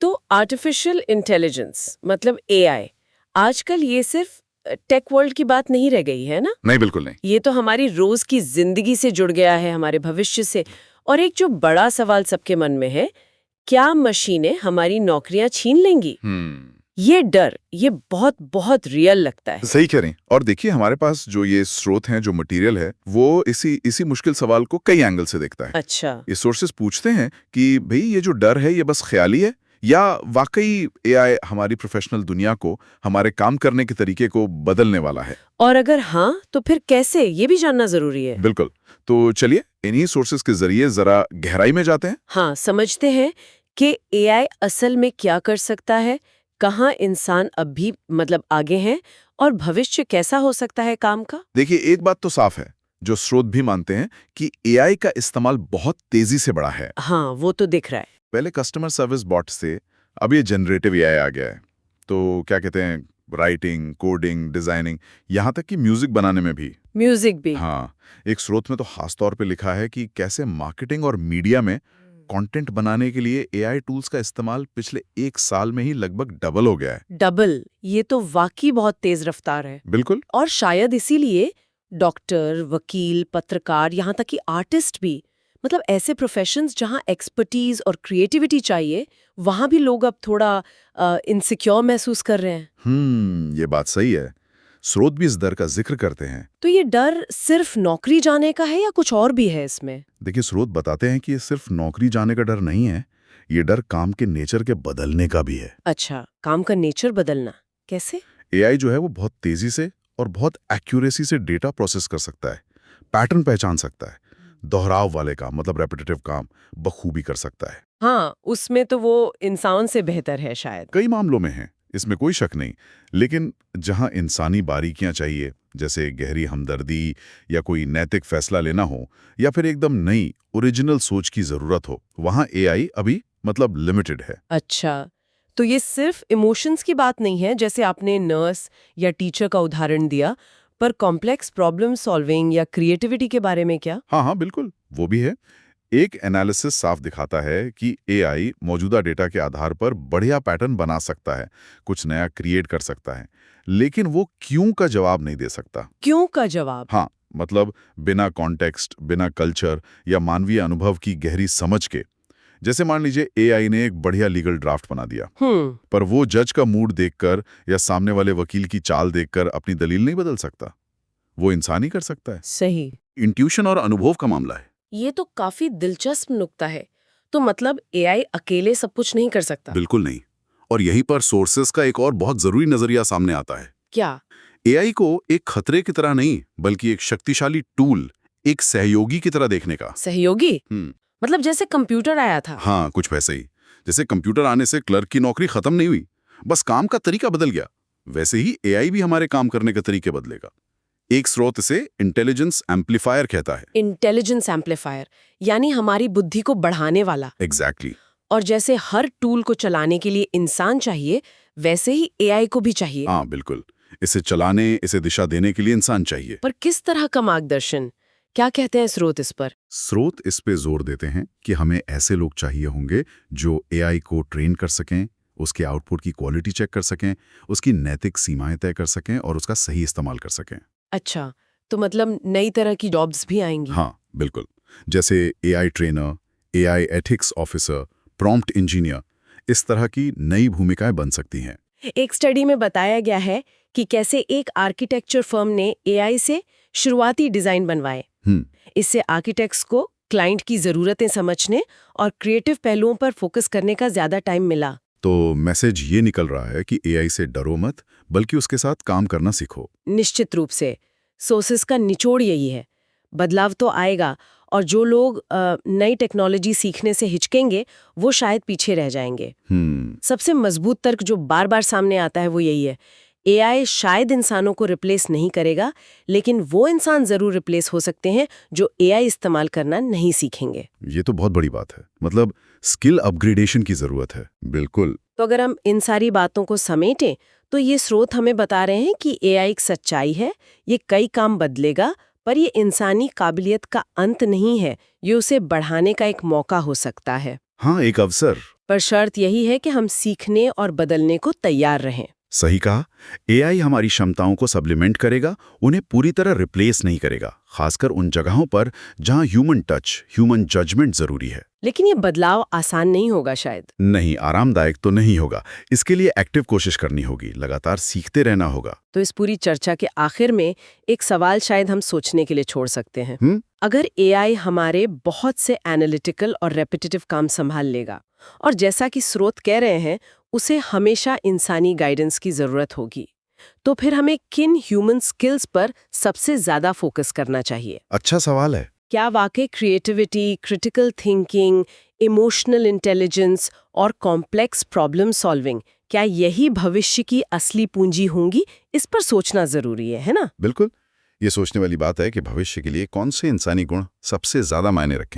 तो artificial intelligence मतलब AI आजकल ये सिर्फ टेक वर्ल्ड की बात नहीं रह गई है ना। नहीं, बिल्कुल नहीं। ये तो हमारी रोज की जिंदगी से जुड़ गया है, हमारे भविष्य से। और एक जो बड़ा सवाल सबके मन में है, क्या मशीनें हमारी नौकरियां छीन लेंगी? ये डर, ये बहुत बहुत रियल लगता है। सही कह रही हैं। और देखिए, हमारे पास जो ये स्रोत हैं, जो मटेरियल है, वो इसी मुश्किल सवाल को कई एंगल से देखता है। अच्छा। ये सोर्सेस पूछते हैं कि भाई ये जो डर है ये बस ख्याली है या वाकई एआई हमारी प्रोफेशनल दुनिया को, हमारे काम करने के तरीके को बदलने वाला है। और अगर हाँ, तो फिर कैसे, ये भी जानना जरूरी है। बिल्कुल। तो चलिए इन्हीं सोर्सेस के जरिए जरा गहराई में जाते हैं। हाँ, समझते हैं कि एआई असल में क्या कर सकता है, कहाँ इंसान अब भी मतलब आगे हैं, और भविष्य कैसा हो सकता है काम का। देखिए, एक बात तो साफ है, जो स्रोत भी मानते हैं कि एआई का इस्तेमाल बहुत तेजी से बढ़ा है। हाँ, वो तो दिख रहा है। पहले कस्टमर सर्विस बॉट से अब ये जनरेटिव एआई आ गया है। तो क्या कहते हैं, राइटिंग, कोडिंग, डिजाइनिंग, यहाँ तक कि म्यूजिक बनाने में भी। म्यूजिक भी। हाँ, एक स्रोत में तो खास तौर पे लिखा है कि कैसे मार्केटिंग और मीडिया में कंटेंट बनाने के लिए एआई टूल्स का इस्तेमाल पिछले 1 साल में ही लगभग डबल हो गया है। डबल, ये तो वाकई बहुत तेज रफ्तार है। बिल्कुल। और शायद इसीलिए डॉक्टर, वकील, पत्रकार, यहाँ तक कि आर्टिस्ट भी, मतलब ऐसे प्रोफेशंस जहाँ एक्सपर्टीज और क्रिएटिविटी चाहिए, वहाँ भी लोग अब थोड़ा इनसिक्योर महसूस कर रहे हैं। ये बात सही है। स्रोत भी इस दर का जिक्र करते हैं। तो ये डर सिर्फ नौकरी जाने का है या कुछ और भी है इसमें? देखिए, स्रोत बताते हैं कि ये सिर्फ नौकरी जाने का डर नहीं है, ये डर काम के नेचर के बदलने का भी है। अच्छा, काम का नेचर बदलना कैसे? एआई जो है वो बहुत तेजी से और बहुत एक्यूरेसी से डेटा प्रोसेस कर सकता है, पैटर्न पहचान सकता है, दोहराव वाले काम मतलब रेपिटेटिव काम बखूबी कर सकता है। हाँ, उसमें तो वो इंसान से बेहतर है शायद। कई मामलों में है, इसमें कोई शक नहीं। लेकिन जहां इंसानी बारीकियां चाहिए, जैसे गहरी हमदर्दी या कोई नैतिक फैसला लेना हो, या फिर एकदम नई ओरिजिनल सोच की जरूरत हो, वहां एआई अभी मतलब लिमिटेड है। अच्छा, तो ये सिर्फ इमोशंस की बात नहीं है, जैसे आपने नर्स या टीचर का उदाहरण दिया, पर कॉम्प्लेक्स प्रॉब्लम सॉल्विंग या क्रिएटिविटी के बारे में क्या? हाँ हाँ, बिल्कुल, वो भी है। एक एनालिसिस साफ दिखाता है कि एआई मौजूदा डेटा के आधार पर बढ़िया पैटर्न बना सकता है, कुछ नया क्रिएट कर सकता है, लेकिन वो क्यों का जवाब नहीं दे सकता। क्यों का जवाब? हाँ, मतलब बिना कॉन्टेक्स्ट, बिना कल्चर या मानवीय अनुभव की गहरी समझ के। जैसे मान लीजिए एआई ने एक बढ़िया लीगल ड्राफ्ट बना दिया, पर वो जज का मूड देखकर या सामने वाले वकील की चाल देखकर अपनी दलील नहीं बदल सकता। वो इंसान ही कर सकता है। सही। इंट्यूशन और अनुभव का मामला है। ये तो काफी दिलचस्प नुक्ता है। तो मतलब एआई अकेले सब कुछ नहीं कर सकता? बिल्कुल नहीं। और यहीं पर सोर्सेस का एक और बहुत जरूरी नजरिया सामने आता है। क्या? एआई को एक खतरे की तरह नहीं, बल्कि एक शक्तिशाली टूल, एक सहयोगी की तरह देखने का। सहयोगी? हम्म मतलब जैसे कंप्यूटर आया था। हाँ, कुछ वैसे ही। जैसे कंप्यूटर आने से क्लर्क की नौकरी खत्म नहीं हुई, बस काम का तरीका बदल गया, वैसे ही एआई भी हमारे काम करने के तरीके बदलेगा। एक स्रोत इसे इंटेलिजेंस एम्पलीफायर कहता है। इंटेलिजेंस एम्पलीफायर, यानी हमारी बुद्धि को बढ़ाने वाला। एग्जैक्टली। और जैसे हर टूल को चलाने के लिए इंसान चाहिए, वैसे ही एआई को भी चाहिए। हाँ, बिल्कुल। इसे चलाने, इसे दिशा देने के लिए इंसान चाहिए। पर किस तरह का मार्गदर्शन? क्या कहते हैं स्रोत इस पर? स्रोत इस पे जोर देते हैं कि हमें ऐसे लोग चाहिए होंगे जो एआई को ट्रेन कर सकें, उसके आउटपुट की क्वालिटी चेक कर सकें, उसकी नैतिक सीमाएं तय कर सकें और उसका सही इस्तेमाल कर सकें। अच्छा, तो मतलब नई तरह की जॉब्स भी आएंगी? हाँ, बिल्कुल। जैसे AI trainer, AI ethics officer, prompt engineer, इस तरह की नई भूमिकाएं बन सकती हैं। एक स्टडी में बताया गया है कि कैसे एक आर्किटेक्चर फर्म ने एआई से शुरुआती डिजाइन बनवाए। इससे आर्किटेक्ट्स को क्लाइंट की जरूरतें समझने और क्रिएटिव पहलुओं पर फोकस करने का ज्यादा टाइम मिला। तो मैसेज ये निकल रहा है कि एआई से डरो मत, बल्कि उसके साथ काम करना सीखो। निश्चित रूप से सोर्सेस का निचोड़ यही है। बदलाव तो आएगा, और जो लोग नई टेक्नोलॉजी सीखने से हिचकेंगे, वो शायद पीछे रह जाएंगे। सबसे मजबूत तर्क जो बार बार सामने आता है वो यही है, एआई शायद इंसानों को रिप्लेस नहीं करेगा, लेकिन वो इंसान जरूर रिप्लेस हो सकते हैं जो एआई इस्तेमाल करना नहीं सीखेंगे। ये तो बहुत बड़ी बात है, मतलब स्किल अपग्रेडेशन की जरूरत है। बिल्कुल। तो अगर हम इन सारी बातों को समेटें, तो ये स्रोत हमें बता रहे हैं कि एआई एक सच्चाई है, ये कई काम बदलेगा, पर ये इंसानी काबिलियत का अंत नहीं है, ये उसे बढ़ाने का एक मौका हो सकता है। हाँ, एक अवसर। पर शर्त यही है कि हम सीखने और बदलने को तैयार रहें। सही कहा। एआई हमारी क्षमताओं को सप्लीमेंट करेगा, उन्हें पूरी तरह रिप्लेस नहीं करेगा, खासकर उन जगहों पर जहां ह्यूमन टच, ह्यूमन जजमेंट जरूरी है। लेकिन ये बदलाव आसान नहीं होगा शायद। नहीं, आरामदायक तो नहीं होगा। इसके लिए एक्टिव कोशिश करनी होगी, लगातार सीखते रहना होगा। तो इस पूरी चर्चा के आखिर में एक सवाल शायद हम सोचने के लिए छोड़ सकते हैं। अगर एआई हमारे बहुत से एनालिटिकल और रेपिटेटिव काम संभाल लेगा, और जैसा कि स्रोत कह रहे हैं उसे हमेशा इंसानी गाइडेंस की जरूरत होगी, तो फिर हमें किन ह्यूमन स्किल्स पर सबसे ज्यादा फोकस करना चाहिए? अच्छा सवाल है। क्या वाकई creativity, critical thinking, emotional intelligence और कॉम्प्लेक्स प्रॉब्लम सॉल्विंग, क्या यही भविष्य की असली पूंजी होंगी? इस पर सोचना जरूरी है ना? बिल्कुल। ये सोचने वाली बात है कि भविष्य के लिए कौन से इंसानी गुण सबसे ज्यादा मायने रखें।